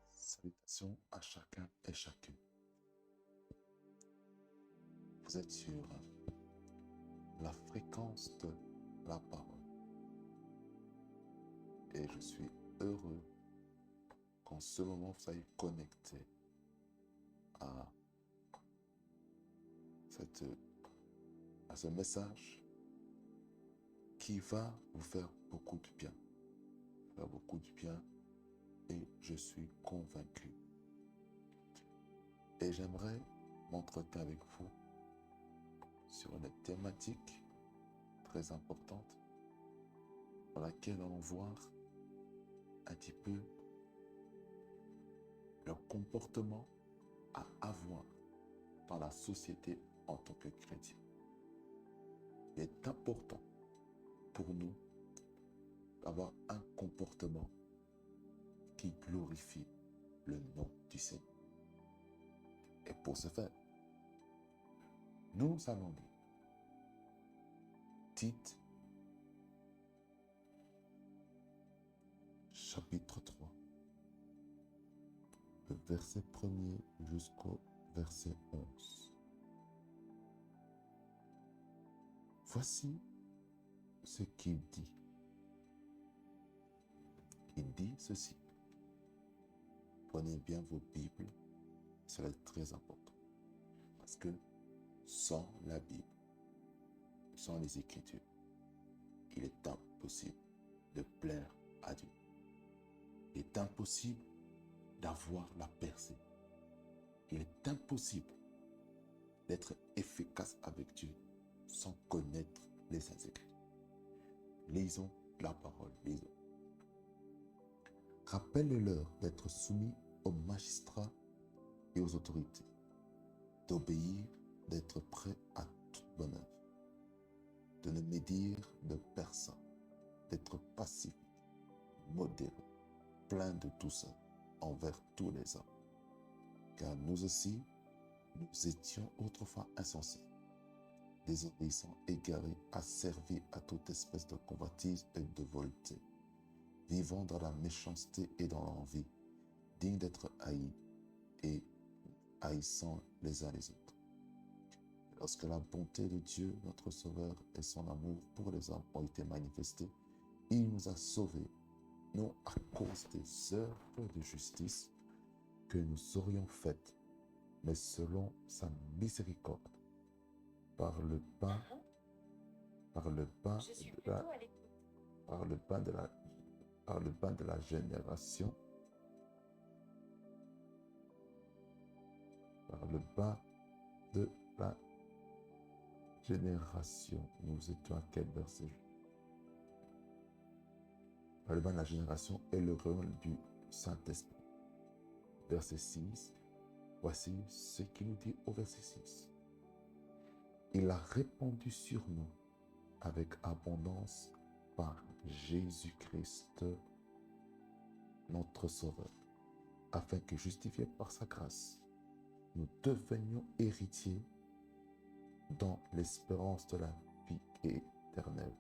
Salutations à chacun et chacune. Vous êtes sur la fréquence de la parole. Et je suis heureux qu'en ce moment vous soyez connecté à ce message qui va vous faire beaucoup de bien. Faire beaucoup de bien et je suis convaincu. Et j'aimerais m'entretenir avec vous sur une thématique très importante dans laquelle on va voir un petit peu le comportement à avoir dans la société en tant que chrétien. Il est important pour nous d'avoir un comportement qui glorifie le nom du Seigneur. Et pour ce faire, nous allons lire Tite, chapitre 3, le verset 1er jusqu'au verset 11. Voici ce qu'il dit. Il dit ceci. Prenez bien vos Bibles, cela est très important. Parce que sans la Bible, sans les Écritures, il est impossible de plaire à Dieu. Il est impossible d'avoir la percée. Il est impossible d'être efficace avec Dieu sans connaître les Saintes Écritures. Lisons la parole, lisons. Rappelle-leur d'être soumis aux magistrats et aux autorités, d'obéir, d'être prêt à toute bonne œuvre, de ne médire de personne, d'être pacifique, modéré, plein de douceur envers tous les hommes. Car nous aussi, nous étions autrefois insensés, désobéissants, égarés, asservis à toute espèce de convoitise et de volonté, vivant dans la méchanceté et dans l'envie, dignes d'être haïs et haïssant les uns les autres. Lorsque la bonté de Dieu, notre Sauveur, et son amour pour les hommes ont été manifestés, il nous a sauvés, non à cause des œuvres de justice que nous aurions faites, mais selon sa miséricorde, par le pain de la génération, nous étions à quel verset? Par le bain de la génération et le royaume du Saint-Esprit. Verset 6, voici ce qu'il nous dit au verset 6. Il a répandu sur nous avec abondance par Jésus-Christ, notre Sauveur, afin que, justifiés par sa grâce, nous devenions héritiers dans l'espérance de la vie éternelle.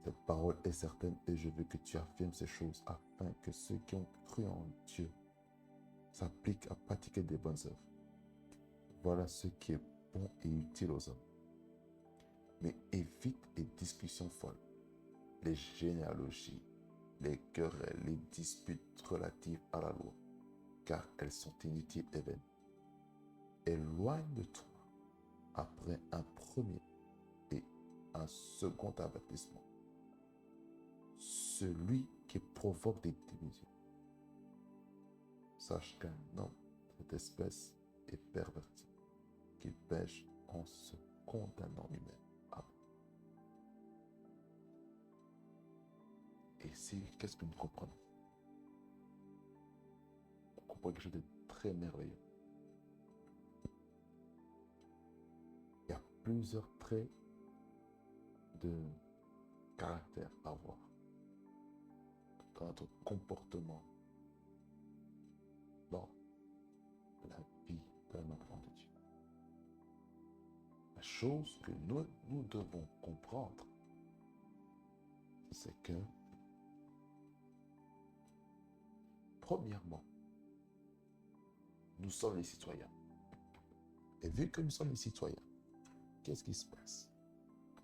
Cette parole est certaine et je veux que tu affirmes ces choses afin que ceux qui ont cru en Dieu s'appliquent à pratiquer des bonnes œuvres. Voilà ce qui est bon et utile aux hommes. Mais évite les discussions folles, les généalogies, les querelles, les disputes relatives à la loi, car elles sont inutiles et vaines. Éloigne de toi, après un premier et un second avertissement, celui qui provoque des divisions. Sache qu'un homme de cette espèce est perverti, qu'il pêche en se condamnant lui-même. Amen. Et ici, qu'est-ce que nous comprenons? On comprend quelque chose de très merveilleux. plusieurs traits de caractère à avoir dans notre comportement, dans la vie d'un enfant de Dieu. La chose que nous devons comprendre, c'est que, premièrement, nous sommes les citoyens. Et vu que nous sommes les citoyens, qu'est-ce qui se passe?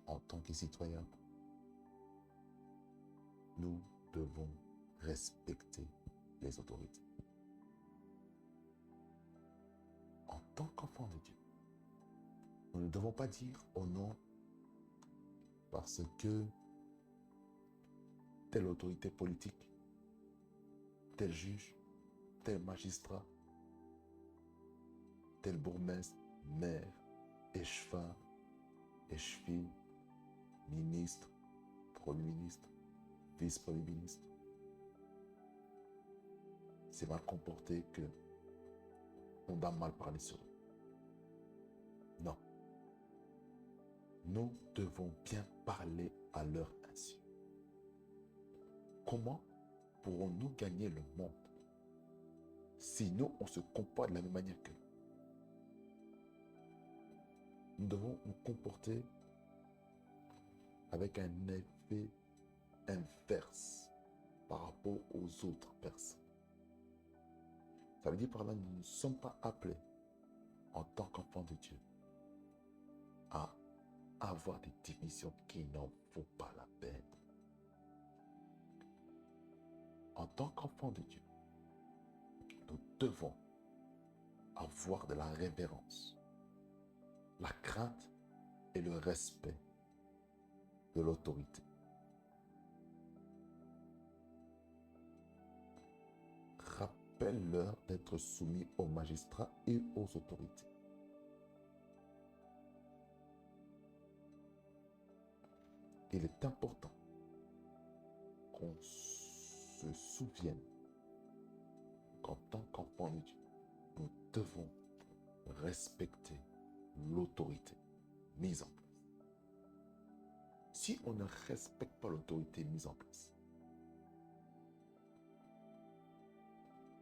En tant que citoyens, nous devons respecter les autorités. En tant qu'enfants de Dieu, nous ne devons pas dire oh non, parce que telle autorité politique, tel juge, tel magistrat, tel bourgmestre, maire, échevin, échevine, ministre, premier ministre, vice-premier ministre, c'est mal comporté que on doit mal parler sur eux. Non. Nous devons bien parler à leur insu. Comment pourrons-nous gagner le monde si nous, on se comporte de la même manière qu'eux? Nous devons nous comporter avec un effet inverse par rapport aux autres personnes. Ça veut dire par là, nous ne sommes pas appelés en tant qu'enfants de Dieu à avoir des divisions qui n'en vaut pas la peine. En tant qu'enfants de Dieu, nous devons avoir de la révérence, la crainte et le respect de l'autorité. Rappelle-leur d'être soumis aux magistrats et aux autorités. Il est important qu'on se souvienne qu'en tant qu'enfant de Dieu, nous devons respecter l'autorité mise en place. Si on ne respecte pas l'autorité mise en place,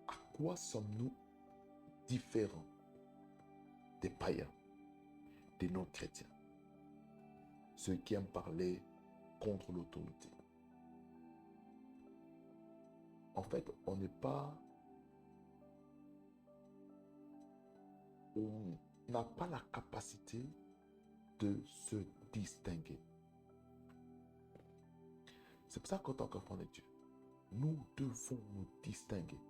à quoi sommes-nous différents des païens, des non-chrétiens, ceux qui aiment parler contre l'autorité? En fait, on n'a pas la capacité de se distinguer. C'est pour ça qu'en tant qu'enfant de Dieu, nous devons nous distinguer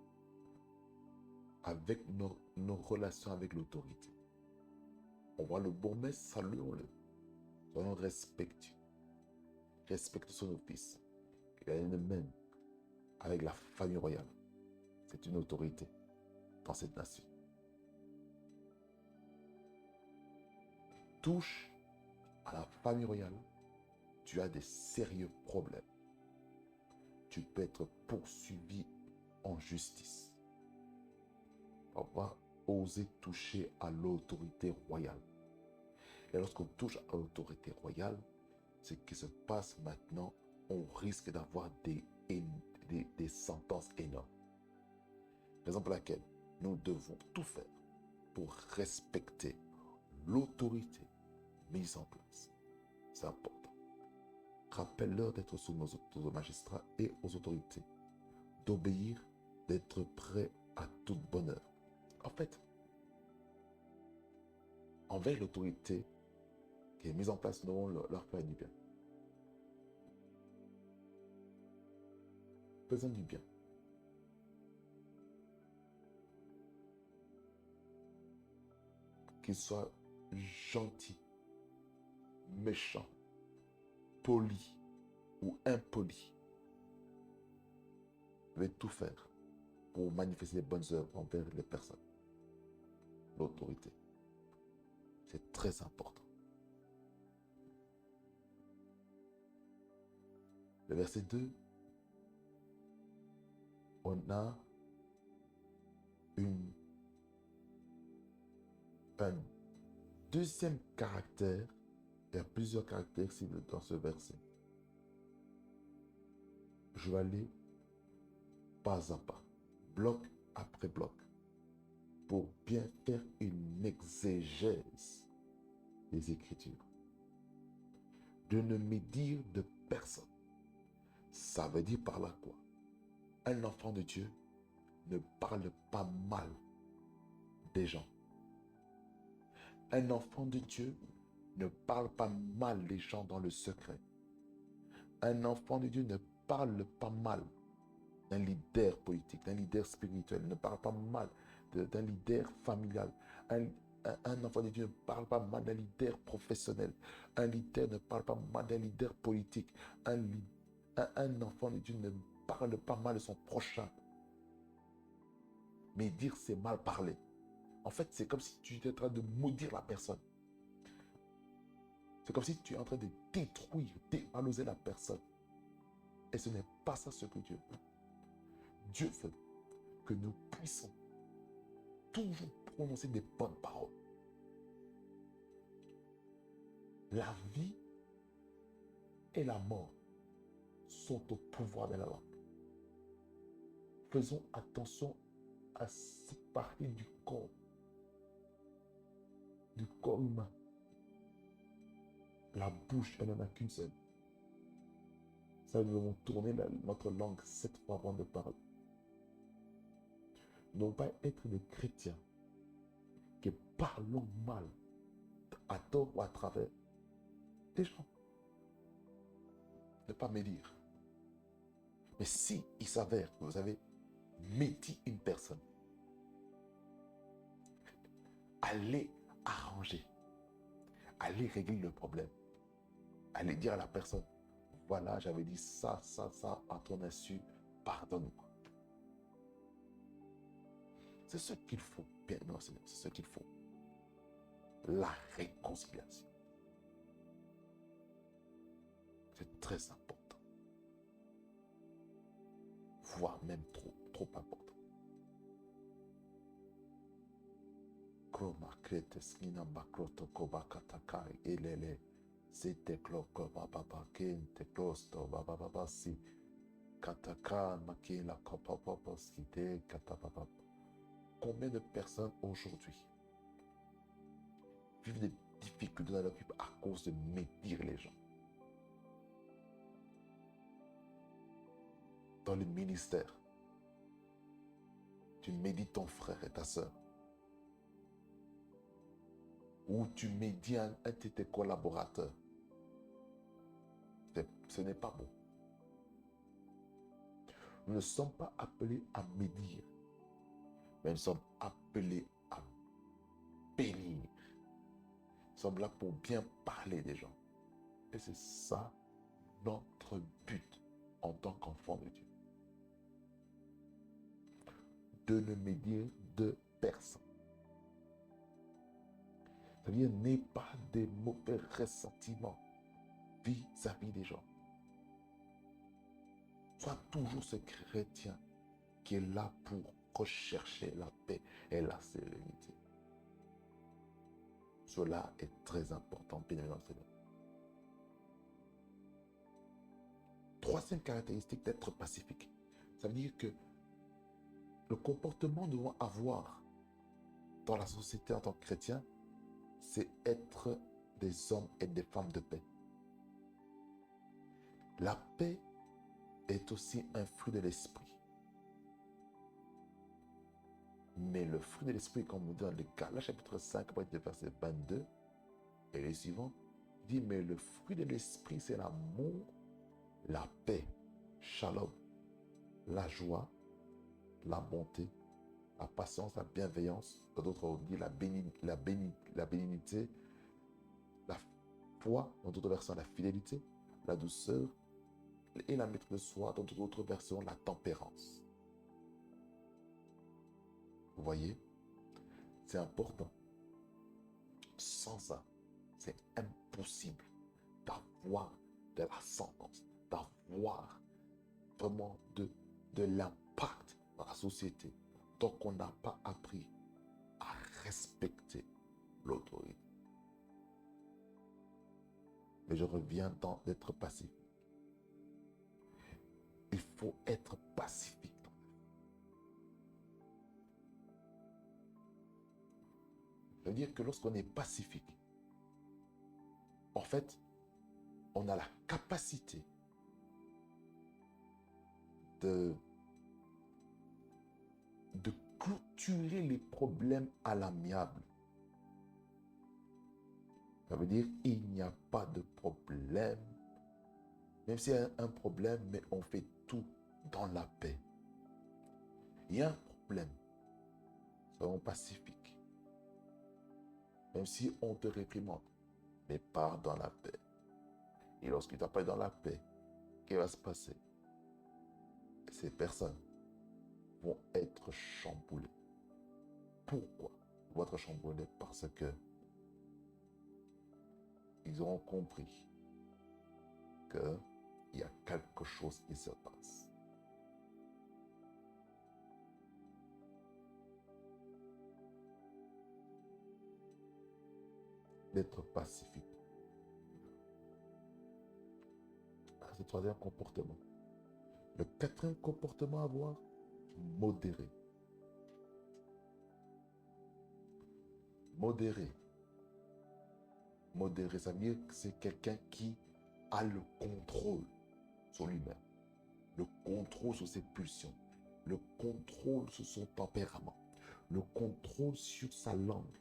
avec nos relations avec l'autorité. On voit le bourgmestre, saluons-le. Soyons respectueux. Respecte son office. Il y a une même avec la famille royale. C'est une autorité dans cette nation. Touche à la famille royale, tu as des sérieux problèmes. Tu peux être poursuivi en justice. On va oser toucher à l'autorité royale. Et lorsqu'on touche à l'autorité royale, ce qui se passe maintenant, on risque d'avoir des sentences énormes. Raison pour laquelle nous devons tout faire pour respecter l'autorité mise en place. C'est important. Rappelle-leur d'être soumis aux magistrats et aux autorités, d'obéir, d'être prêt à toute bonne œuvre. En fait, envers l'autorité qui est mise en place, nous devons leur faire du bien. Faisons du bien. Qu'ils soient gentils, méchants, polis ou impolis. Je vais tout faire pour manifester les bonnes œuvres envers les personnes. L'autorité. C'est très important. Le verset 2, on a un deuxième caractère Il y a plusieurs caractéristiques dans ce verset. Je vais aller pas à pas, bloc après bloc, pour bien faire une exégèse des Écritures. De ne médire de personne. Ça veut dire par là quoi? Un enfant de Dieu ne parle pas mal des gens. Un enfant de Dieu ne parle pas mal des gens dans le secret. Un enfant de Dieu ne parle pas mal d'un leader politique, d'un leader spirituel, ne parle pas mal d'un leader familial. Un enfant de Dieu ne parle pas mal d'un leader professionnel. Un leader ne parle pas mal d'un leader politique. Un enfant de Dieu ne parle pas mal de son prochain. Mais dire c'est mal parler. En fait, c'est comme si tu étais en train de maudire la personne. C'est comme si tu es en train de détruire, dévaloriser la personne. Et ce n'est pas ça ce que Dieu veut. Dieu veut que nous puissions toujours prononcer des bonnes paroles. La vie et la mort sont au pouvoir de la langue. Faisons attention à cette partie du corps humain. La bouche, elle n'en a qu'une seule. Ça, nous devons tourner notre langue 7 fois avant de parler. Ne pas être des chrétiens qui parlons mal, à tort ou à travers des gens. Ne pas médire. Mais si il s'avère que vous avez médit une personne, allez arranger, allez régler le problème, allez dire à la personne, voilà, j'avais dit ça, à ton insu, pardonne-moi. C'est ce qu'il faut, bien non, c'est ce qu'il faut. La réconciliation. C'est très important. Voire même trop important. Kroma kretes nina bakroto kobakatakai elele. C'était cloco baba kente closto baba si kataka makila kopapa skite katapapa. Combien de personnes aujourd'hui vivent des difficultés dans leur vie à cause de médire les gens? Dans le ministère, tu médites ton frère et ta soeur. Ou tu médites un de tes collaborateurs. Ce n'est pas bon. Nous ne sommes pas appelés à médire, mais nous sommes appelés à bénir. Nous sommes là pour bien parler des gens. Et c'est ça notre but en tant qu'enfant de Dieu. De ne médire de personne. C'est-à-dire, n'aie pas des mauvais ressentiments vis-à-vis des gens. Sois toujours ce chrétien qui est là pour rechercher la paix et la sérénité. Cela est très important, bien évidemment. Troisième caractéristique d'être pacifique. Ça veut dire que le comportement que nous devons avoir dans la société en tant que chrétien, c'est être des hommes et des femmes de paix. La paix est aussi un fruit de l'esprit. Mais le fruit de l'esprit, comme on dit dans le Galates chapitre 5, verset 22, et les suivants, dit, mais le fruit de l'esprit, c'est l'amour, la paix, shalom, la joie, la bonté, la patience, la bienveillance, d'autres on dit la bénignité, la foi, dans d'autres versions, la fidélité, la douceur, et la maîtrise de soi, dans d'autres versions, la tempérance. Vous voyez, c'est important. Sans ça, c'est impossible d'avoir de l'ascendance, d'avoir vraiment de l'impact dans la société, tant qu'on n'a pas appris à respecter l'autorité. Et je reviens dans d'être pacifique. Il faut être pacifique. Ça veut dire que lorsqu'on est pacifique, en fait, on a la capacité de clôturer les problèmes à l'amiable. Ça veut dire qu'il n'y a pas de problème. Même s'il y a un problème, mais on fait tout dans la paix. Il y a un problème, soyons pacifiques. Même si on te réprimande, mais pars dans la paix. Et lorsque tu n'as pas dans la paix, qu'est-ce qui va se passer? Ces personnes vont être chamboulées. Pourquoi ils vont être chamboulées? Parce que ils auront compris qu'il y a quelque chose qui se passe. D'être pacifique. C'est le troisième comportement. Le quatrième comportement à avoir, modéré. Modéré. Modéré, ça veut dire que c'est quelqu'un qui a le contrôle sur lui-même, le contrôle sur ses pulsions, le contrôle sur son tempérament, le contrôle sur sa langue,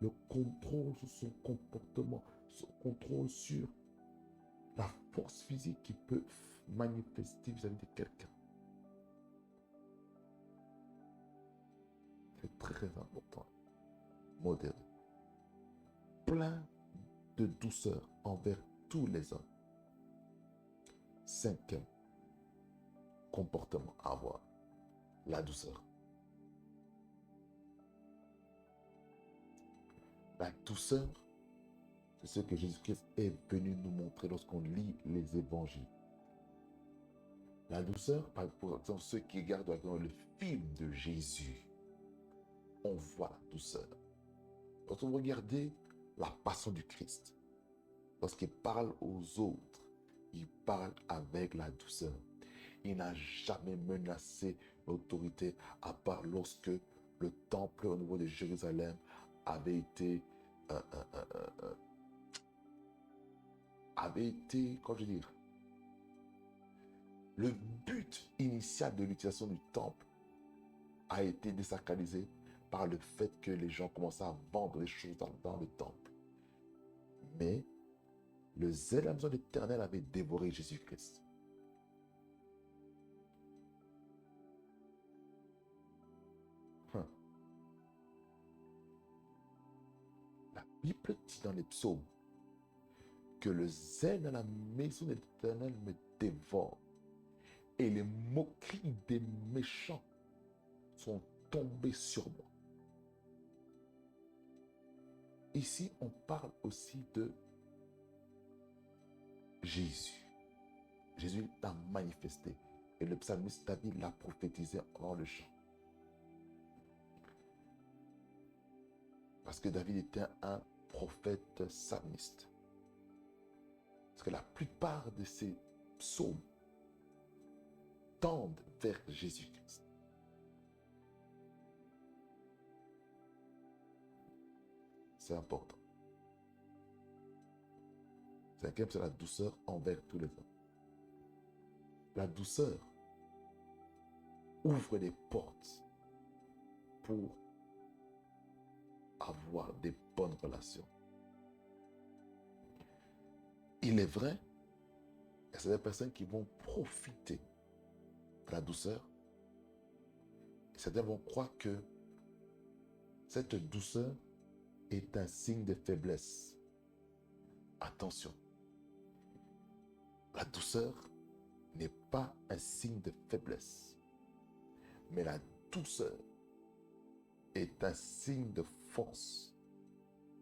le contrôle sur son comportement, le contrôle sur la force physique qui peut manifester vis-à-vis de quelqu'un. C'est très important. Modéré. Plein de douceur envers tous les hommes. Cinquième comportement à avoir, la douceur. La douceur, c'est ce que Jésus-Christ est venu nous montrer lorsqu'on lit les évangiles. La douceur, par exemple, ceux qui regardent le film de Jésus, on voit la douceur. Quand vous regardez la passion du Christ, lorsqu'il parle aux autres, il parle avec la douceur. Il n'a jamais menacé l'autorité, à part lorsque le temple au niveau de Jérusalem avait été, comment je veux dire, le but initial de l'utilisation du temple a été désacralisé par le fait que les gens commençaient à vendre les choses dans le temple. Mais le zèle de la maison de l'Éternel avait dévoré Jésus-Christ. La Bible dit dans les psaumes que le zèle de la maison de l'Éternel me dévore et les moqueries des méchants sont tombées sur moi. Ici, on parle aussi de Jésus. Jésus l'a manifesté et le psalmiste David l'a prophétisé dans le chant. Parce que David était un prophète psalmiste. Parce que la plupart de ses psaumes tendent vers Jésus-Christ. C'est important. Cinquième, c'est la douceur envers tous les hommes. La douceur ouvre des portes pour avoir des bonnes relations. Il est vrai, il y a certaines personnes qui vont profiter de la douceur. Certains vont croire que cette douceur est un signe de faiblesse. Attention, la douceur n'est pas un signe de faiblesse, mais la douceur est un signe de force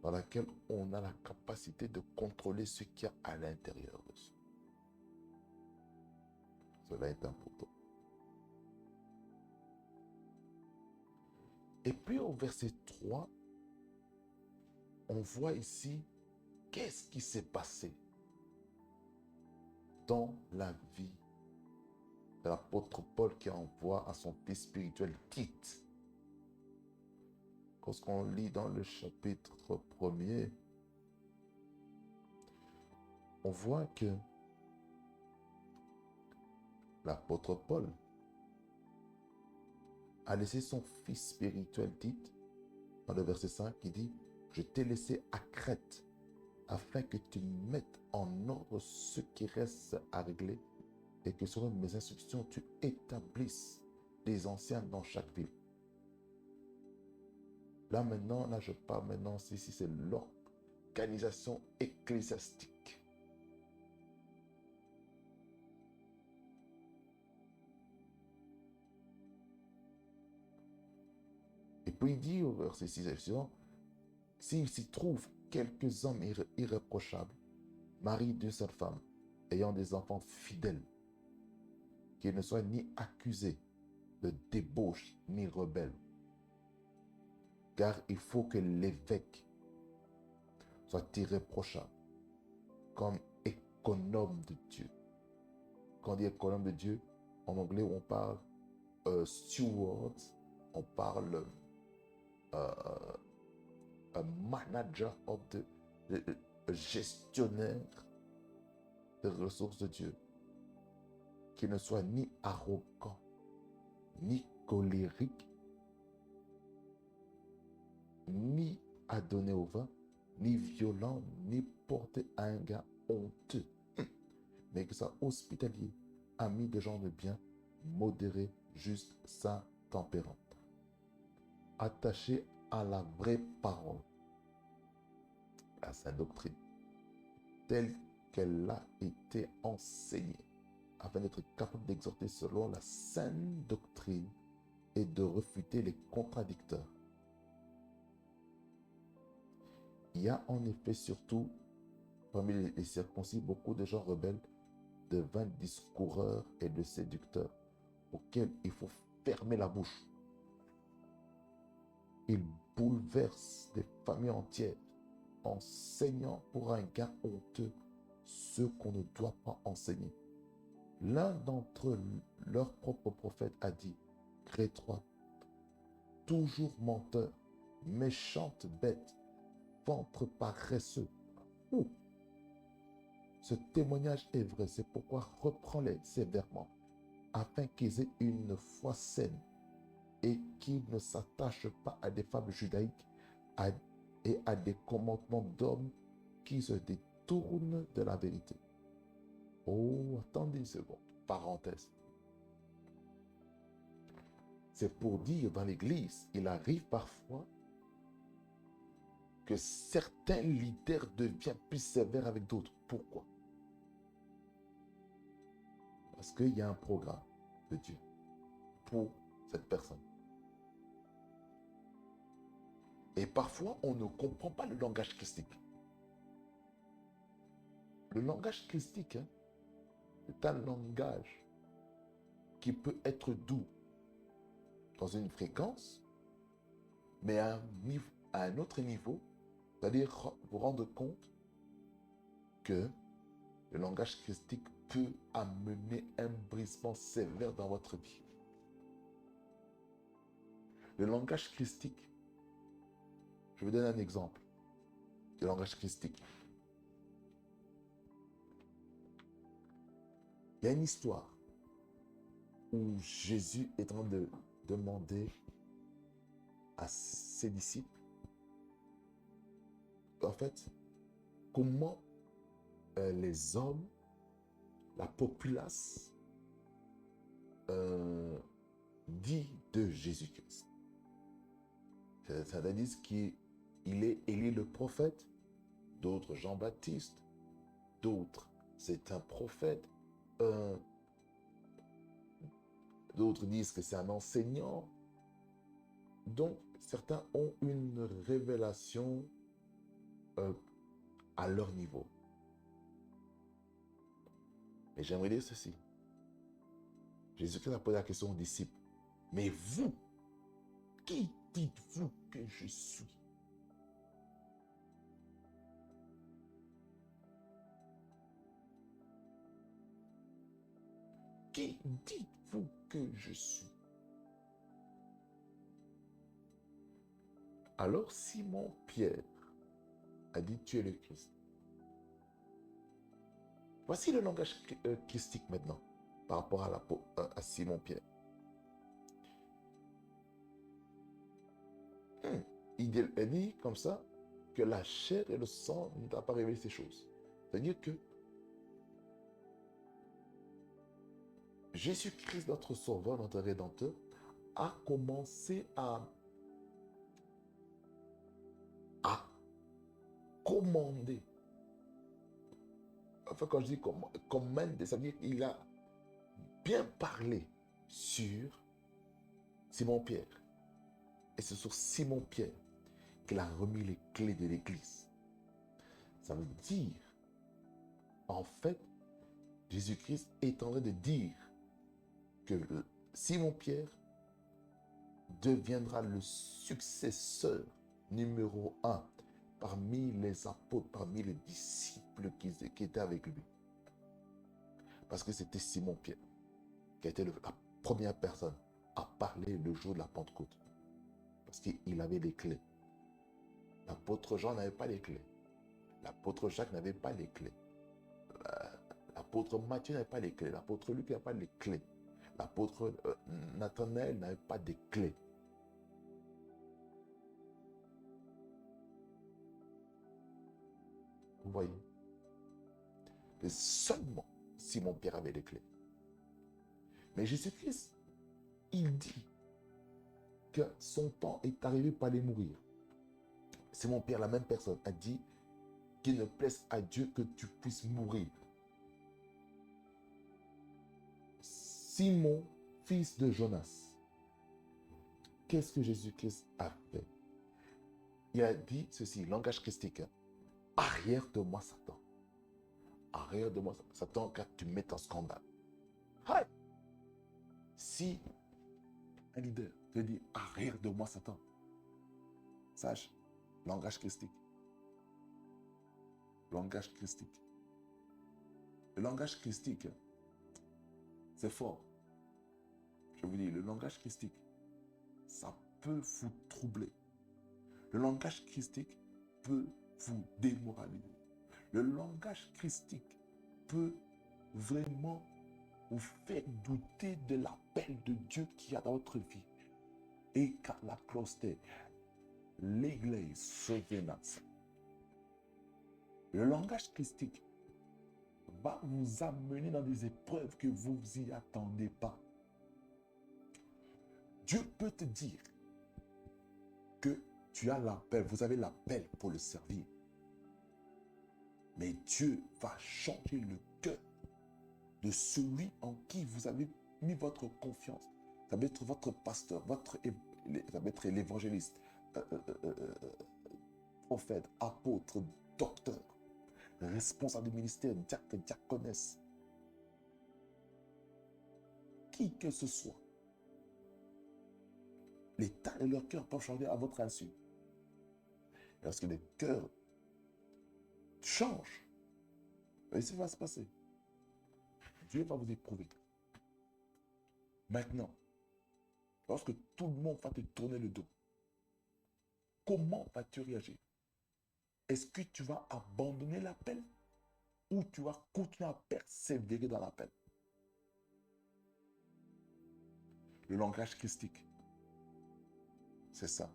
dans laquelle on a la capacité de contrôler ce qu'il y a à l'intérieur de soi. Cela est important. Et puis au verset 3, on voit ici qu'est-ce qui s'est passé dans la vie de l'apôtre Paul qui envoie à son fils spirituel Tite. Lorsqu'on lit dans le chapitre 1er, on voit que l'apôtre Paul a laissé son fils spirituel Tite, dans le verset 5, qui dit « Je t'ai laissé à Crète, afin que tu mettes en ordre ce qui reste à régler et que selon mes instructions, tu établisses des anciens dans chaque ville. » Là je parle maintenant, ici c'est l'organisation ecclésiastique. Et puis il dit au verset 6 et suivant, s'il s'y trouve quelques hommes irréprochables, maris d'une seule femme, ayant des enfants fidèles, qu'ils ne soient ni accusés de débauche ni rebelles, car il faut que l'évêque soit irréprochable, comme économe de Dieu. Quand on dit économe de Dieu, en anglais on parle steward, on parle manager of gestionnaire des ressources de Dieu, qui ne soit ni arrogant, ni colérique, ni adonné au vin, ni violent, ni porté à un gars honteux, mais que soit hospitalier, ami de gens de bien, modéré, juste, saint, tempérant, attaché à la vraie parole, à sa doctrine, telle qu'elle a été enseignée, afin d'être capable d'exhorter selon la saine doctrine et de refuter les contradicteurs. Il y a en effet surtout parmi les circoncis beaucoup de gens rebelles, de vains discoureurs et de séducteurs, auxquels il faut fermer la bouche. Ils bouleversent des familles entières, enseignant pour un gars honteux ce qu'on ne doit pas enseigner. L'un d'entre eux, leur propre prophète, a dit, Crétois, toujours menteur, méchante bête, ventre paresseux. Ce témoignage est vrai, c'est pourquoi reprends-les sévèrement, afin qu'ils aient une foi saine et qu'ils ne s'attachent pas à des fables judaïques et à des commandements d'hommes qui se détournent de la vérité. Oh, attendez une seconde, parenthèse. C'est pour dire, dans l'Église, il arrive parfois que certains leaders deviennent plus sévères avec d'autres. Pourquoi? Parce qu'il y a un programme de Dieu pour cette personne. Et parfois, on ne comprend pas le langage christique. Le langage christique, c'est un langage qui peut être doux dans une fréquence, mais à un autre niveau, c'est-à-dire vous rendre compte que le langage christique peut amener un brisement sévère dans votre vie. Le langage christique, je vous donne un exemple de langage christique. Il y a une histoire où Jésus est en train de demander à ses disciples, en fait, comment les hommes, la populace, dit de Jésus-Christ. C'est-à-dire qu'il est Élie le prophète, d'autres Jean-Baptiste, d'autres c'est un prophète, d'autres disent que c'est un enseignant. Donc, certains ont une révélation à leur niveau. Mais j'aimerais dire ceci. Jésus-Christ a posé la question aux disciples. Mais vous, qui dites-vous que je suis? Qui dites-vous que je suis? Alors Simon-Pierre a dit, tu es le Christ. Voici le langage christique maintenant, par rapport à Simon-Pierre. Il dit comme ça que la chair et le sang ne t'ont pas révélé ces choses. C'est-à-dire que Jésus-Christ, notre Sauveur, notre Rédempteur, a commencé à commander. Enfin, quand je dis commander, ça veut dire qu'il a bien parlé sur Simon-Pierre. Et c'est sur Simon-Pierre qu'il a remis les clés de l'Église. Ça veut dire, en fait, Jésus-Christ est en train de dire que Simon-Pierre deviendra le successeur numéro 1 parmi les apôtres, parmi les disciples qui étaient avec lui. Parce que c'était Simon-Pierre qui a été la première personne à parler le jour de la Pentecôte. Parce qu'il avait les clés. L'apôtre Jean n'avait pas les clés. L'apôtre Jacques n'avait pas les clés. L'apôtre Matthieu n'avait pas les clés. L'apôtre Luc n'avait pas les clés. L'apôtre Nathanaël n'avait pas de clés. Vous voyez? Et seulement Simon-Pierre avait les clés. Mais Jésus-Christ, il dit que son temps est arrivé pour aller mourir. Simon-Pierre, la même personne, a dit qu'il ne plaise à Dieu que tu puisses mourir. Simon, fils de Jonas, qu'est-ce que Jésus-Christ a fait? Il a dit ceci, langage christique. Arrière de moi, Satan. Arrière de moi, Satan, car tu mets en scandale. Hi. Si un leader te dit arrière de moi, Satan, sache, langage christique. Langage christique. Le langage christique, c'est fort. Je vous dis, le langage christique, ça peut vous troubler. Le langage christique peut vous démoraliser. Le langage christique peut vraiment vous faire douter de l'appel de Dieu qui a dans votre vie. Et car la closter, l'église souvenasse. Le langage christique va vous amener dans des épreuves que vous ne vous y attendez pas. Dieu peut te dire que tu as l'appel, vous avez l'appel pour le servir. Mais Dieu va changer le cœur de celui en qui vous avez mis votre confiance. Ça va être votre pasteur, ça va être l'évangéliste, prophète, apôtre, docteur, responsable du ministère, diacre, diaconesse. Qui que ce soit. L'état de leur cœur peut changer à votre insu. Lorsque les cœurs changent, et ce qui va se passer. Dieu va vous éprouver. Maintenant, lorsque tout le monde va te tourner le dos, comment vas-tu réagir? Est-ce que tu vas abandonner l'appel ou tu vas continuer à persévérer dans l'appel? Le langage christique, c'est ça.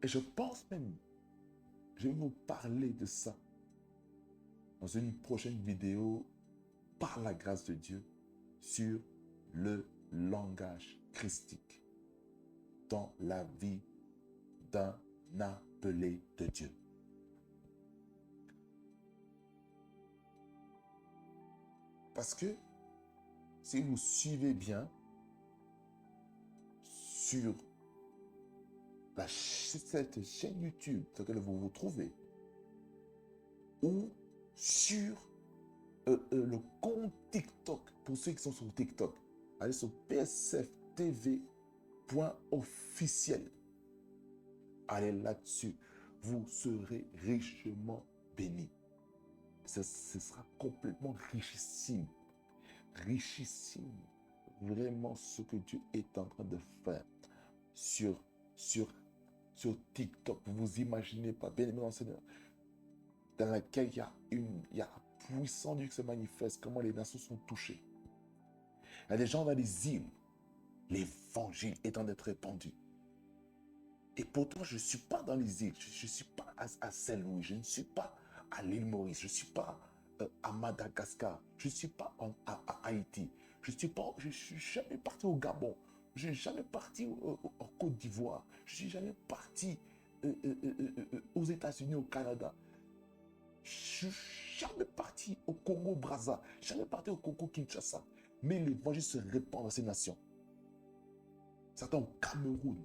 Et je pense même, je vais vous parler de ça dans une prochaine vidéo, par la grâce de Dieu, sur le langage christique dans la vie d'un appelé de Dieu. Parce que si vous suivez bien sur cette chaîne YouTube dans laquelle vous vous trouvez, ou sur le compte TikTok, pour ceux qui sont sur TikTok, allez sur psftv.officiel. Allez là-dessus, vous serez richement bénis. ce sera complètement richissime. Richissime. Vraiment ce que Dieu est en train de faire sur, sur, sur TikTok. Vous imaginez pas, bien aimé dans le Seigneur, dans laquelle il y a la puissance de Dieu qui se manifeste, comment les nations sont touchées. Il y a des gens dans les îles, l'évangile est en train d'être répandu. Et pourtant, je ne suis pas dans les îles, je ne suis pas à Saint-Louis, je ne suis pas à l'île Maurice, je ne suis pas à Madagascar, je ne suis pas à Haïti, je ne suis jamais parti au Gabon, je ne suis jamais parti en Côte d'Ivoire, je ne suis jamais parti aux États-Unis, au Canada. Je ne suis jamais parti au Congo-Brazza, jamais parti au Congo-Kinshasa. Mais l'évangile se répand dans ces nations. Certains au Cameroun,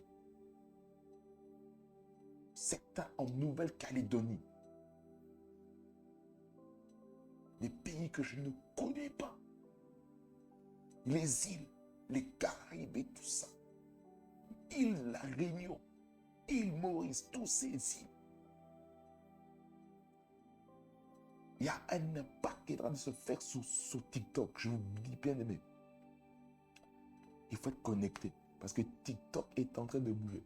certains en Nouvelle-Calédonie. Des pays que je ne connais pas. Les îles, les Caraïbes et tout ça. Île La Réunion, île Maurice, tous ces îles. Il y a un impact qui est en train de se faire sur TikTok. Je vous dis bien aimé. Il faut être connecté parce que TikTok est en train de bouger.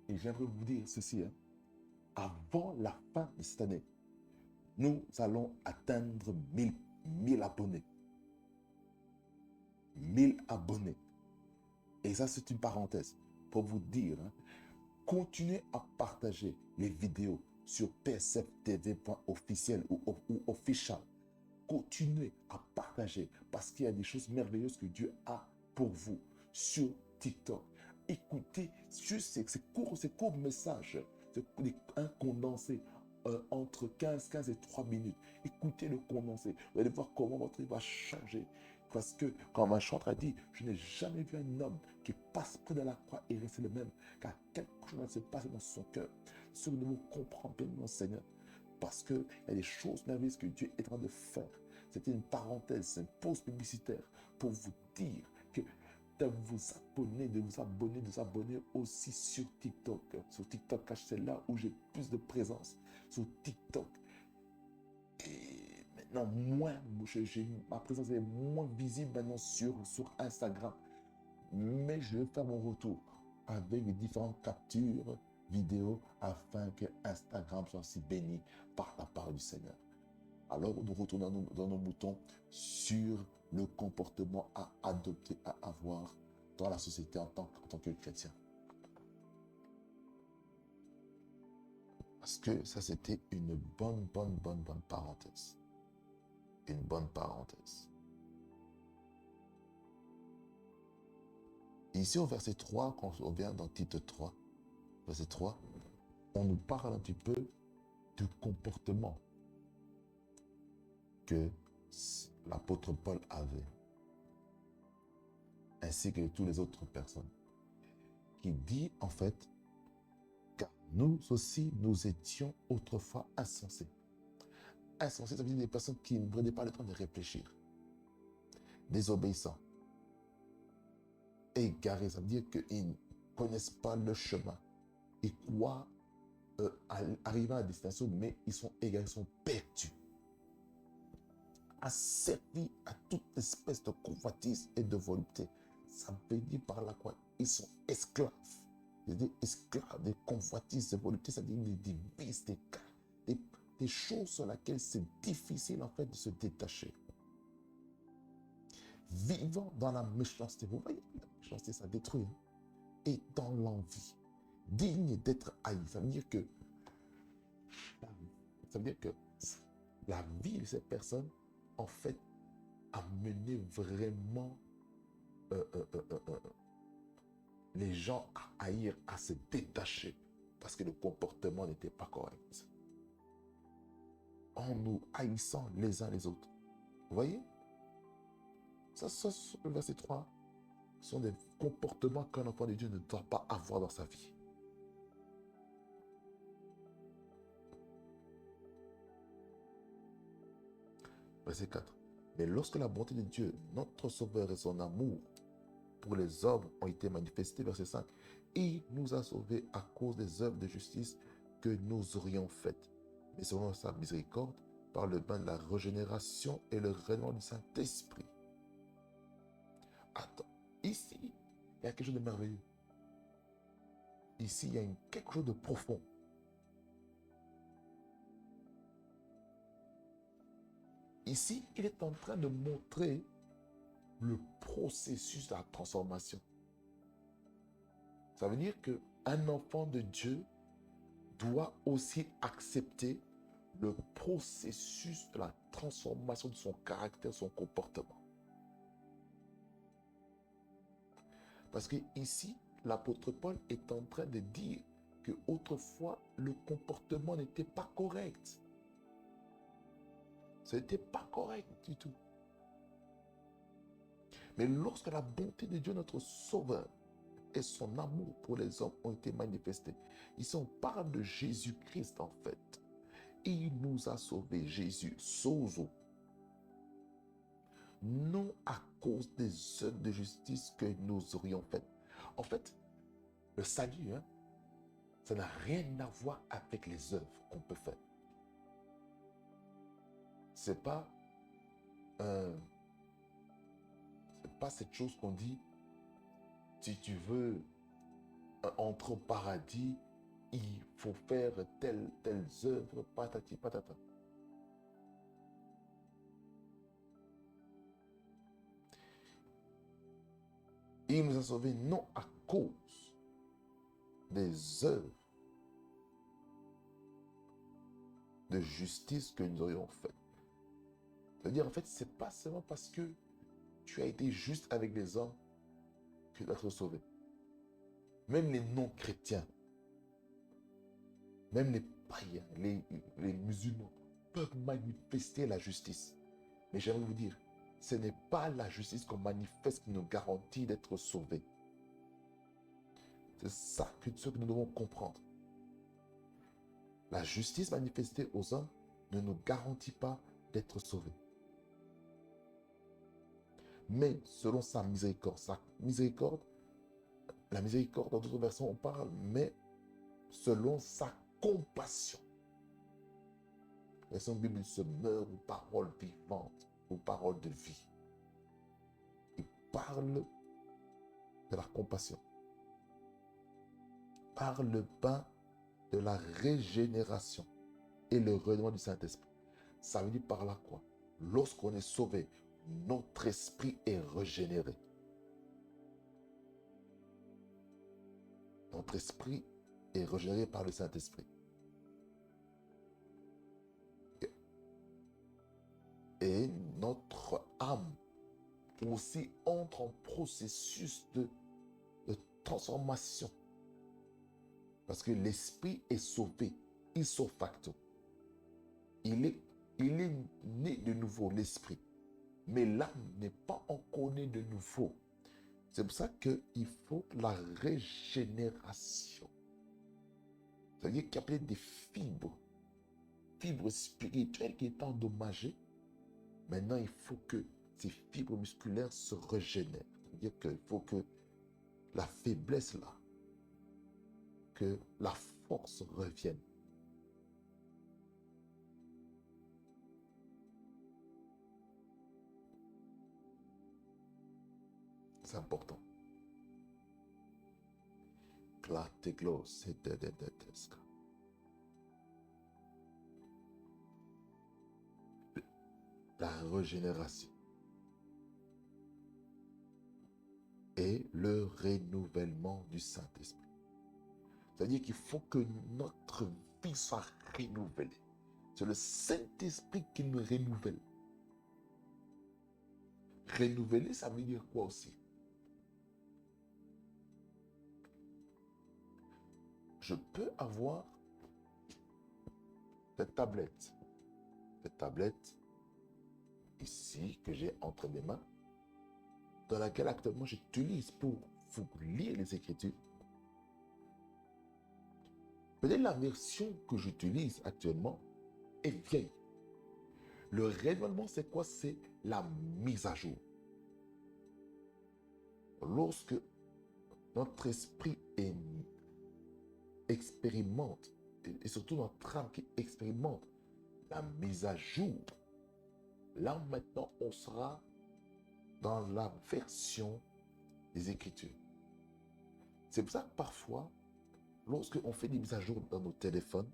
Et j'aimerais vous dire ceci. Avant la fin de cette année, nous allons atteindre 1000 abonnés. 1000 abonnés. Et ça, c'est une parenthèse pour vous dire, continuez à partager les vidéos sur psftv.officiel ou official. Continuez à partager parce qu'il y a des choses merveilleuses que Dieu a pour vous sur TikTok. Écoutez juste ces courts messages, un condensé entre 15 et 3 minutes. Écoutez le condensé. Vous allez voir comment votre vie va changer. Parce que, quand ma chantre a dit, je n'ai jamais vu un homme qui passe près de la croix et reste le même, car quelque chose va se passer dans son cœur. Ce que nous comprenons bien, mon Seigneur, parce qu'il y a des choses merveilleuses que Dieu est en train de faire. C'était une parenthèse, c'est une pause publicitaire pour vous dire que de vous abonner aussi sur TikTok. Sur TikTok, c'est là où j'ai plus de présence. Sur TikTok. Et maintenant, ma présence est moins visible maintenant sur Instagram. Mais je vais faire mon retour avec les différentes captures vidéo afin que Instagram soit aussi béni par la parole du Seigneur. Alors, nous retournons dans nos moutons sur le comportement à adopter, à avoir dans la société en tant que chrétien. Parce que ça, c'était une bonne parenthèse. Une bonne parenthèse. Ici, au verset 3, quand on vient dans Tite 3, verset 3, on nous parle un petit peu du comportement que l'apôtre Paul avait, ainsi que toutes les autres personnes, qui dit en fait, car nous aussi, nous étions autrefois insensés. Insensés, ça veut dire des personnes qui ne prenaient pas le temps de réfléchir, désobéissants, égarés, ça veut dire qu'ils ne connaissent pas le chemin. Ils croient arriver à la destination, mais ils sont égarés, ils sont perdus. Asservis à toute espèce de convoitise et de volupté. Ça veut dire par là quoi? Ils sont esclaves. Des esclaves, des convoitises, de volupté, c'est-à-dire des vices, des choses sur lesquelles c'est difficile en fait de se détacher. Vivant dans la méchanceté, vous voyez, la méchanceté, ça détruit. Et dans l'envie, digne d'être haï, ça veut dire que la vie de ces personnes, en fait, a mené vraiment les gens à haïr, à se détacher, parce que le comportement n'était pas correct. En nous haïssant les uns les autres. Vous voyez? Ça, le verset 3, sont des comportements qu'un enfant de Dieu ne doit pas avoir dans sa vie. Verset 4. Mais lorsque la bonté de Dieu, notre Sauveur et son amour pour les hommes ont été manifestés, verset 5, il nous a sauvés à cause des œuvres de justice que nous aurions faites. mais selon sa miséricorde, par le bain de la régénération et le règlement du Saint-Esprit. Attends, ici, il y a quelque chose de merveilleux. Ici, il y a quelque chose de profond. Ici, il est en train de montrer le processus de la transformation. Ça veut dire qu'un enfant de Dieu doit aussi accepter le processus de la transformation de son caractère, son comportement. Parce que ici, l'apôtre Paul est en train de dire que autrefois, le comportement n'était pas correct. Ce n'était pas correct du tout. Mais lorsque la bonté de Dieu, notre Sauveur, et son amour pour les hommes ont été manifestés, ici on parle de Jésus-Christ en fait. Il nous a sauvés, Jésus, sozo. Non à cause des œuvres de justice que nous aurions faites. En fait, le salut, ça n'a rien à voir avec les œuvres qu'on peut faire. C'est pas cette chose qu'on dit, si tu veux entrer au paradis, il faut faire telles œuvres, patati patata. Il nous a sauvés non à cause des œuvres de justice que nous aurions faites. C'est-à-dire, en fait, c'est pas seulement parce que tu as été juste avec les hommes que tu vas être sauvé. Même les non-chrétiens, même les païens, les musulmans peuvent manifester la justice. Mais j'aimerais vous dire, ce n'est pas la justice qu'on manifeste qui nous garantit d'être sauvés. C'est ça ce que nous devons comprendre. La justice manifestée aux hommes ne nous garantit pas d'être sauvés. Mais selon sa miséricorde, la miséricorde, dans d'autres versions, on parle, mais selon sa compassion. La version Bible se meurt aux paroles vivantes, aux paroles de vie. Il parle de la compassion. Par le bain de la régénération et le renouvellement du Saint-Esprit. Ça veut dire par là quoi? Lorsqu'on est sauvé, notre esprit est régénéré. Notre esprit est régénéré par le Saint-Esprit. Et notre âme aussi entre en processus de transformation. Parce que l'esprit est sauvé, ipso facto. Il est né de nouveau, l'esprit. Mais l'âme n'est pas encore née de nouveau. C'est pour ça qu'il faut la régénération. C'est-à-dire qu'il y a peut-être des fibres spirituelles qui étaient endommagées. Maintenant, il faut que ces fibres musculaires se régénèrent. C'est-à-dire qu'il faut que la faiblesse là, que la force revienne. C'est important. La régénération et le renouvellement du Saint-Esprit. C'est-à-dire qu'il faut que notre vie soit renouvelée. C'est le Saint-Esprit qui nous renouvelle. Renouveler, ça veut dire quoi aussi? Je peux avoir cette tablette ici que j'ai entre mes mains, dans laquelle actuellement j'utilise pour vous lire les Écritures. Peut-être la version que j'utilise actuellement est vieille. Le renouvellement, c'est quoi? C'est la mise à jour. Lorsque notre esprit expérimente et surtout notre âme qui expérimente la mise à jour. Là maintenant, on sera dans la version des Écritures. C'est pour ça que parfois, lorsqu'on fait des mises à jour dans nos téléphones,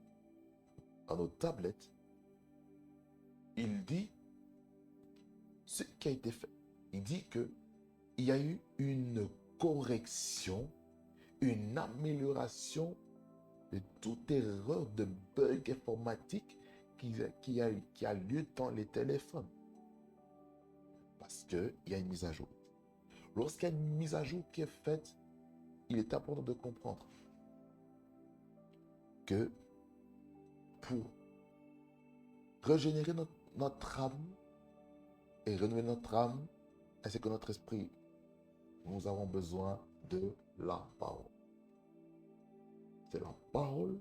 dans nos tablettes, il dit ce qui a été fait. Il dit qu'il y a eu une correction, une amélioration de toute erreur de bug informatique qui a lieu dans les téléphones. Parce qu'il y a une mise à jour. Lorsqu'il y a une mise à jour qui est faite, il est important de comprendre que pour régénérer notre âme et renouveler notre âme, ainsi que notre esprit, nous avons besoin de la parole. C'est la parole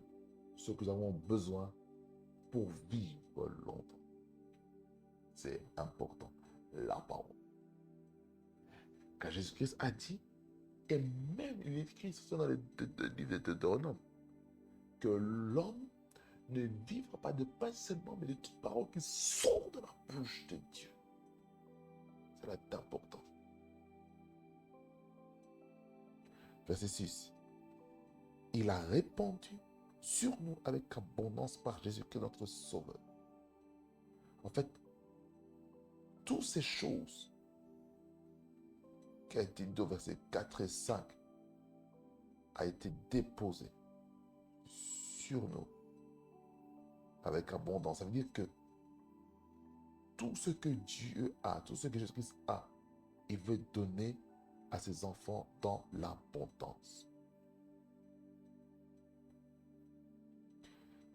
ce que nous avons besoin pour vivre longtemps. C'est important, la parole. Car Jésus-Christ a dit, et même il est écrit dans le livre de Deutéronome, que l'homme ne vivra pas de pain seulement, mais de toute parole qui sort de la bouche de Dieu. Cela est important. Verset 6. Il a répandu sur nous avec abondance par Jésus-Christ notre Sauveur. En fait, toutes ces choses qui a été dit au verset 4 et 5 a été déposé sur nous avec abondance. Ça veut dire que tout ce que Dieu a, tout ce que Jésus-Christ a, il veut donner à ses enfants dans l'abondance.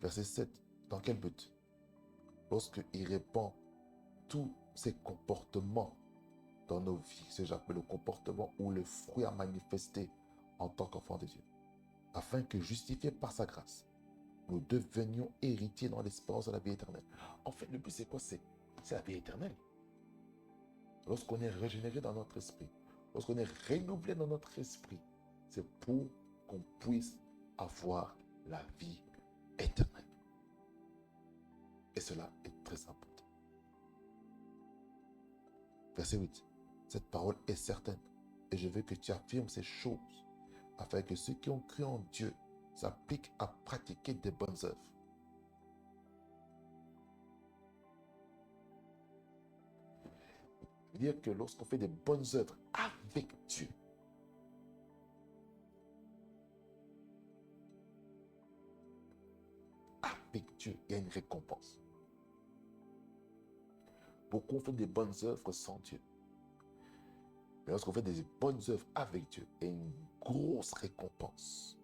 Verset 7, dans quel but? Lorsqu'il répand tous ses comportements dans nos vies, ce que j'appelle le comportement ou le fruit à manifester en tant qu'enfant de Dieu, afin que, justifiés par sa grâce, nous devenions héritiers dans l'espérance de la vie éternelle. En fait, le but, c'est quoi? C'est la vie éternelle. Lorsqu'on est régénéré dans notre esprit, lorsqu'on est renouvelé dans notre esprit, c'est pour qu'on puisse avoir la vie éternelle. Et cela est très important. Verset 8. Cette parole est certaine, et je veux que tu affirmes ces choses, afin que ceux qui ont cru en Dieu s'appliquent à pratiquer de bonnes œuvres. Dire que lorsqu'on fait des bonnes œuvres avec Dieu, il y a une récompense. Beaucoup font des bonnes œuvres sans Dieu. Mais lorsqu'on fait des bonnes œuvres avec Dieu, il y a une grosse récompense.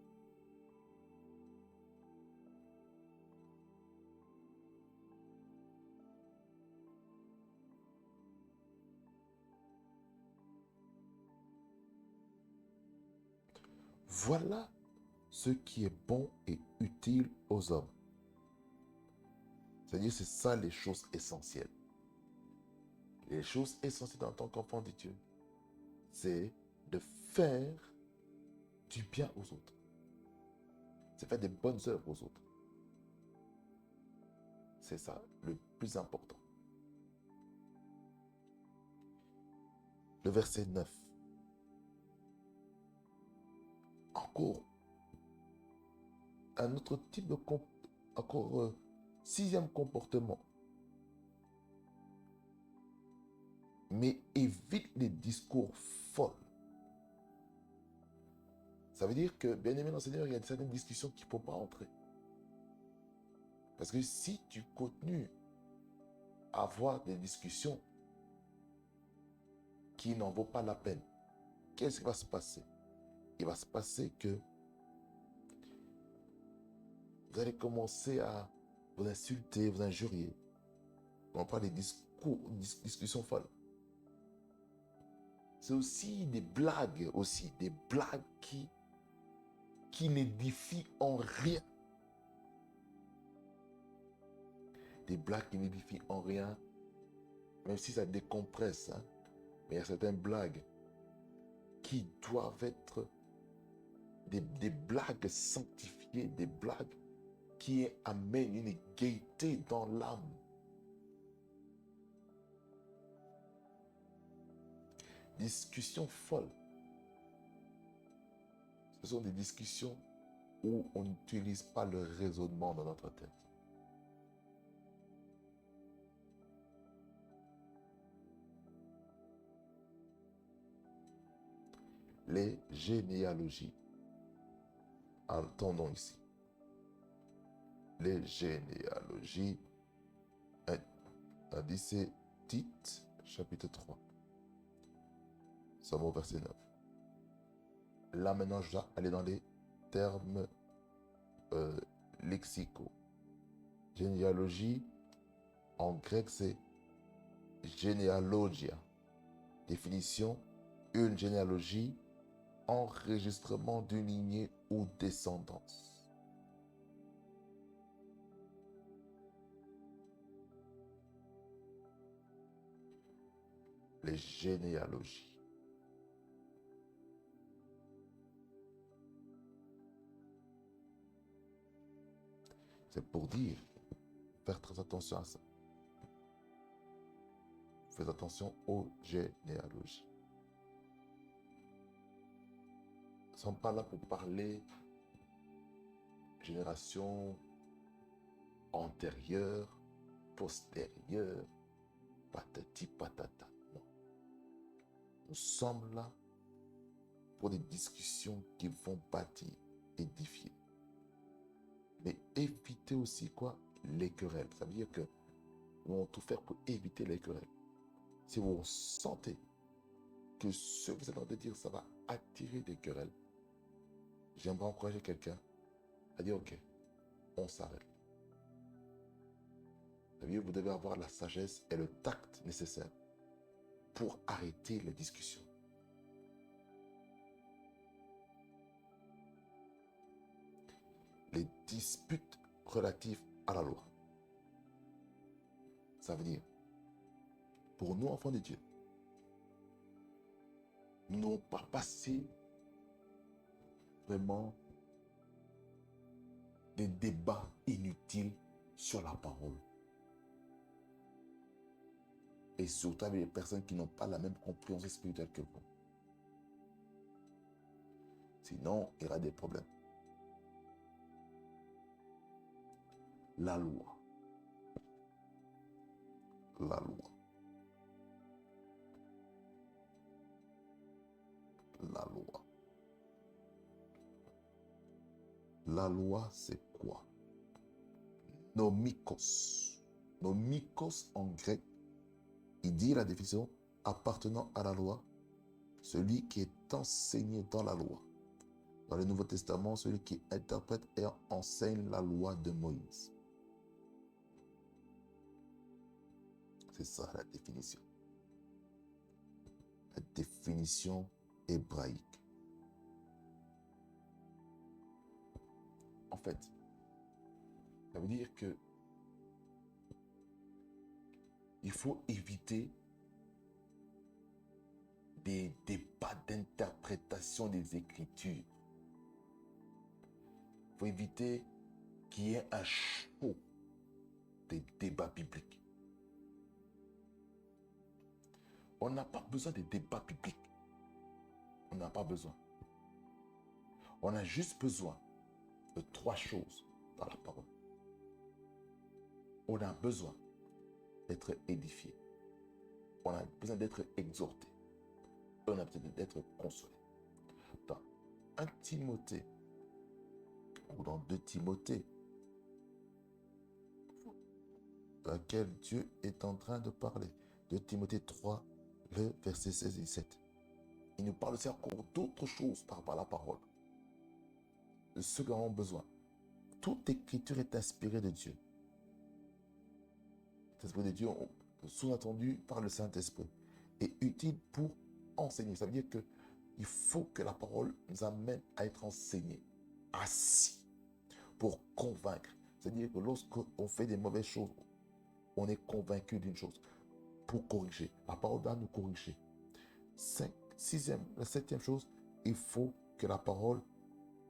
Voilà ce qui est bon et utile aux hommes. C'est-à-dire, c'est ça les choses essentielles. Les choses essentielles en tant qu'enfant de Dieu, c'est de faire du bien aux autres. C'est faire des bonnes œuvres aux autres. C'est ça le plus important. Le verset 9. Encore un autre type de sixième comportement. Mais évite les discours folles. Ça veut dire que, bien aimé dans le Seigneur, il y a certaines discussions qu'il ne faut pas entrer. Parce que si tu continues à avoir des discussions qui n'en vaut pas la peine, qu'est-ce qui va se passer? Il va se passer que vous allez commencer à vous insulter, vous injurier. On parle des discussions folles. C'est aussi des blagues, qui n'édifient en rien. Des blagues qui n'édifient en rien, même si ça décompresse. Mais il y a certaines blagues qui doivent être des blagues sanctifiées, des blagues qui amène une gaieté dans l'âme. Discussions folles. Ce sont des discussions où on n'utilise pas le raisonnement dans notre tête. Les généalogies. Attendons ici. Les généalogies. A dit c'est Tite, chapitre 3. Sommes au verset 9. Là maintenant, je dois aller dans les termes lexicaux. Généalogie, en grec, c'est généalogia. Définition, une généalogie, enregistrement d'une lignée ou descendance. Les généalogies. C'est pour dire, faire très attention à ça. Faites attention aux généalogies. Nous ne sommes pas là pour parler génération antérieure, postérieure, patati patata. Non. Nous sommes là pour des discussions qui vont bâtir, édifier. Mais éviter aussi quoi? Les querelles. Ça veut dire que nous allons tout faire pour éviter les querelles. Si vous sentez que ce que vous êtes en train de dire, ça va attirer des querelles, j'aimerais encourager quelqu'un à dire, ok, on s'arrête. Ça veut dire que vous devez avoir la sagesse et le tact nécessaire pour arrêter les discussions. Les disputes relatives à la loi. Ça veut dire, pour nous, enfants de Dieu, nous n'avons pas passé vraiment des débats inutiles sur la parole. Et surtout avec les personnes qui n'ont pas la même compréhension spirituelle que vous. Sinon, il y aura des problèmes. La loi. La loi. La loi. La loi, c'est quoi? Nomikos. Nomikos en grec, il dit la définition appartenant à la loi, celui qui est enseigné dans la loi. Dans le Nouveau Testament, celui qui interprète et enseigne la loi de Moïse. C'est ça la définition. La définition hébraïque. En fait, ça veut dire que il faut éviter des débats d'interprétation des Écritures. Il faut éviter qu'il y ait un show des débats bibliques. On n'a pas besoin de débats bibliques. On n'a pas besoin. On a juste besoin de 3 choses dans la parole. On a besoin d'être édifié. On a besoin d'être exhorté. On a besoin d'être consolé. Dans 1 Timothée ou dans 2 Timothée, dans laquelle Dieu est en train de parler, 2 Timothée 3, le verset 16 et 17. Il nous parle aussi encore d'autres choses par rapport à la parole. De ce que nous avons besoin. Toute écriture est inspirée de Dieu. L'Esprit de Dieu, sous-entendu par le Saint-Esprit, est utile pour enseigner. Ça veut dire qu'il faut que la parole nous amène à être enseignés, assis, pour convaincre. C'est-à-dire que lorsqu'on fait des mauvaises choses, on est convaincu d'une chose. Pour corriger. La parole doit nous corriger. La septième chose, il faut que la parole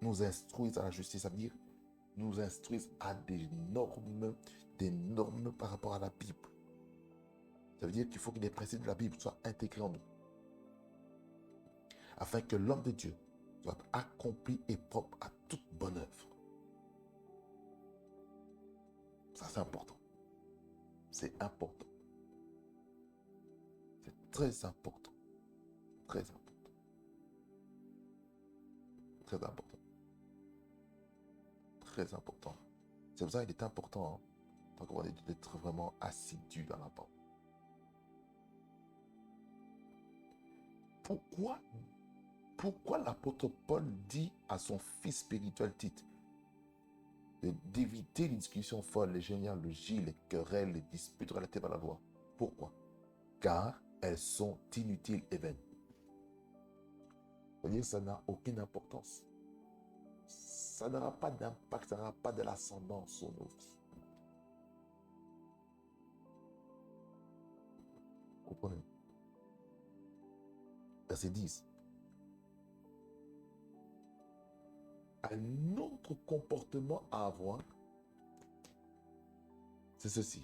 nous instruise à la justice. Ça veut dire nous instruisent à des normes par rapport à la Bible. Ça veut dire qu'il faut que les principes de la Bible soient intégrés en nous, afin que l'homme de Dieu soit accompli et propre à toute bonne œuvre. Ça, c'est important. C'est important. C'est très important. Très important. Très important. Très important. C'est pour ça qu'il est important, d'être vraiment assidu dans la parole. Pourquoi l'apôtre Paul dit à son fils spirituel Tite d'éviter les discussions folles, les généalogies, les querelles, les disputes relatées par la loi? Pourquoi? Car elles sont inutiles et vaines. Vous voyez, ça n'a aucune importance. Ça n'aura pas d'impact, ça n'aura pas de l'ascendance sur nos vies. Comprenez? Verset 10. Un autre comportement à avoir, c'est ceci.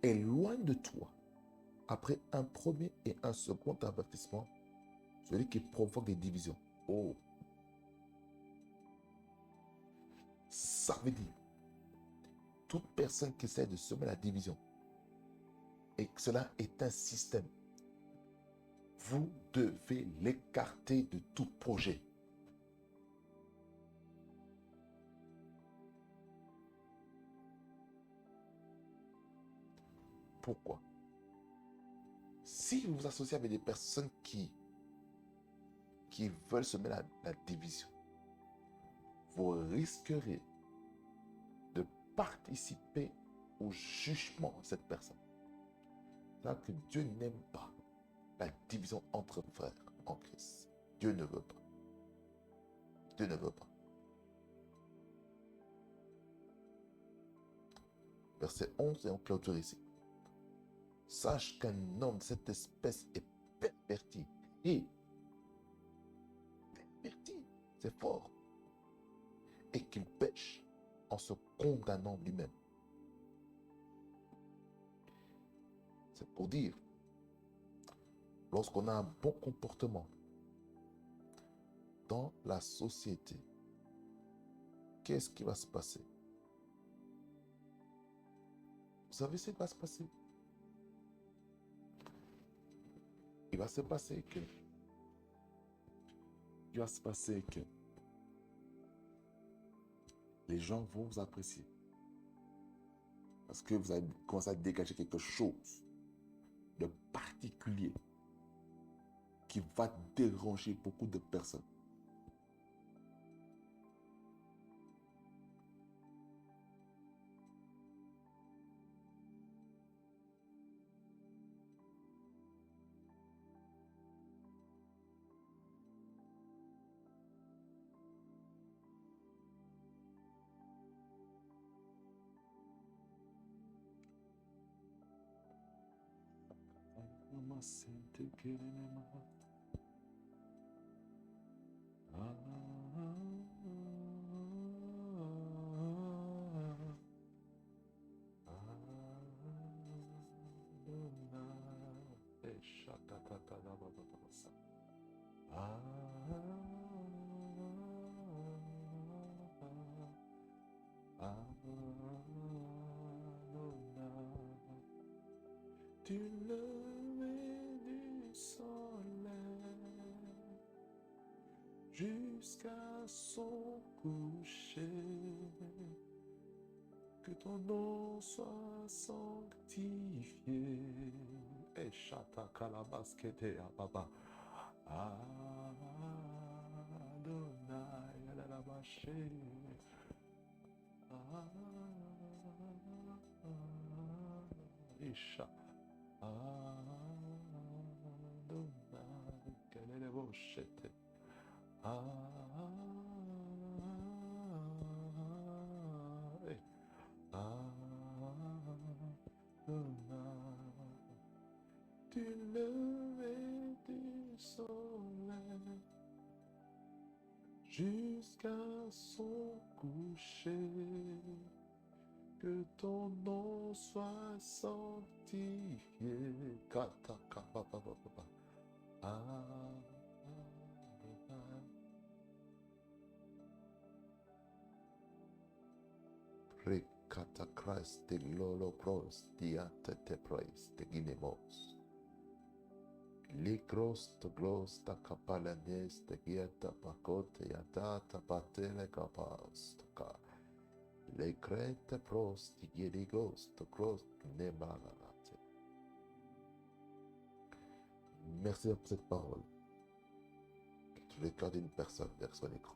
Éloigne de toi, après un premier et un second avertissement, celui qui provoque des divisions. Oh! Ça veut dire, toute personne qui essaie de semer la division, et que cela est un système, vous devez l'écarter de tout projet. Pourquoi? Si vous vous associez avec des personnes qui veulent semer la division, vous risquerez de participer au jugement de cette personne. C'est que Dieu n'aime pas la division entre frères en Christ. Dieu ne veut pas. Dieu ne veut pas. Verset 11, et on clôture ici. Sache qu'un homme de cette espèce est perverti. Et perverti, c'est fort. Et qu'il pêche en se condamnant lui-même. C'est pour dire, lorsqu'on a un bon comportement dans la société, qu'est-ce qui va se passer? Vous savez ce qui va se passer? Il va se passer que les gens vont vous apprécier. Parce que vous allez commencer à dégager quelque chose de particulier qui va déranger beaucoup de personnes. Du lever du soleil jusqu'à son coucher, que ton nom soit sanctifié. Et chata kalabaskete ababa. Adonai alalabaché. Isha. Adonai keleleboshete. Du lever du soleil jusqu'à son coucher, Que ton nom soit sanctifié. Kata, kapa, pa, pa, pa, pa. Amen. Rekata Christ de lolo pros diate te praise de ginemos. Ligros de glos da capalanes de gieta pacote yata patele capas toca. Les crêtes pros di gieligos de glos ne malanate. Merci pour cette parole. Tu le cœur d'une personne vers son écran.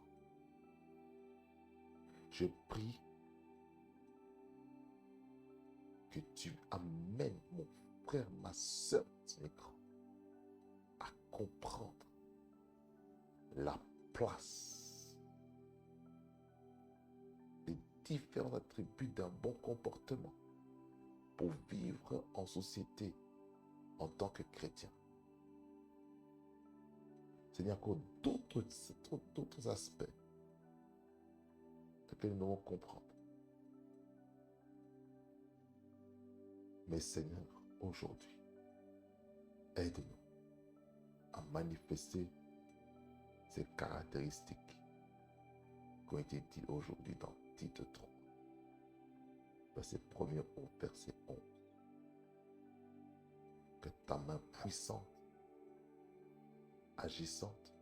Je prie que tu amènes mon frère, ma soeur, son écran, à comprendre la place, les différents attributs d'un bon comportement pour vivre en société en tant que chrétien. Seigneur, encore d'autres aspects que nous devons comprendre. Mais Seigneur, aujourd'hui, aide-nous à manifester ces caractéristiques qui ont été dites aujourd'hui dans Tite 3, verset 1er au verset 11. Que ta main puissante, agissante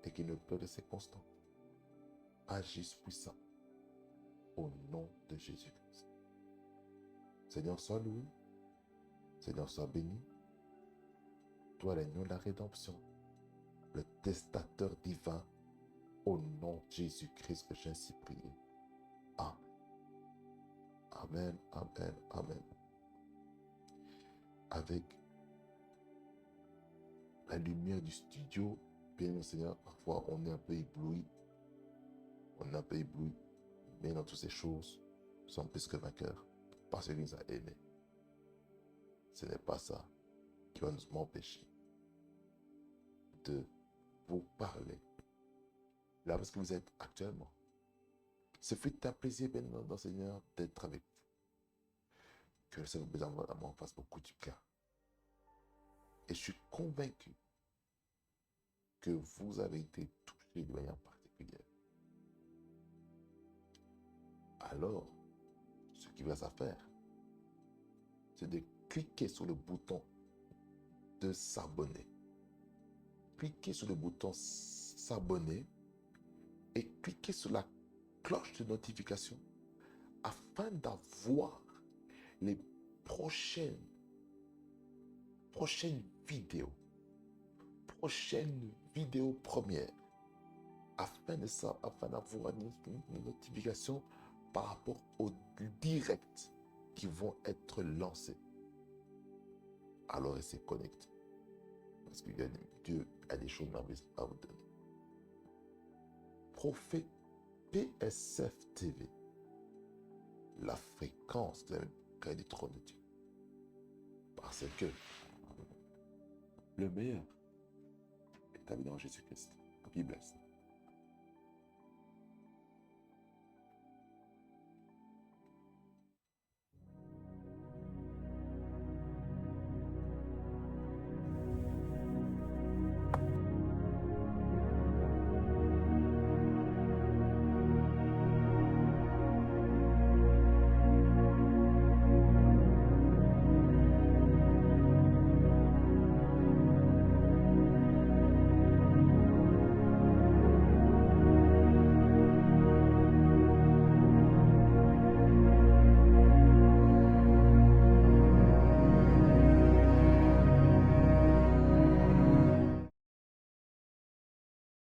et qui ne peut laisser constante, agisse puissant au nom de Jésus-Christ. Seigneur, sois loué. Seigneur, sois béni. Toi, l'agneau de la rédemption, le testateur divin, au nom de Jésus-Christ que j'ai ainsi prié. Amen. Amen, amen, amen. Avec la lumière du studio, bien aimé Seigneur, parfois on est un peu ébloui. Mais dans toutes ces choses, nous sommes plus que vainqueurs parce qu'il nous a aimés. Ce n'est pas ça qui va nous m'empêcher de vous parler là parce que vous êtes actuellement. Ce fut un plaisir, bien aimé Seigneur, d'être avec vous. Que le Seigneur vous fasse beaucoup du bien. Et je suis convaincu que vous avez été touché de manière particulière. Alors, ce qu'il reste à faire, c'est de cliquer sur le bouton de s'abonner. Cliquez sur le bouton s'abonner et cliquez sur la cloche de notification afin d'avoir les prochaines vidéos, premières, afin d'avoir une notification par rapport aux directs qui vont être lancés. Alors restez connectés, parce que Dieu a des choses merveilleuses à vous donner. Prophète PSF TV, la fréquence de la du trône de Dieu. Parce que le meilleur est à dans Jésus-Christ. Be blessed.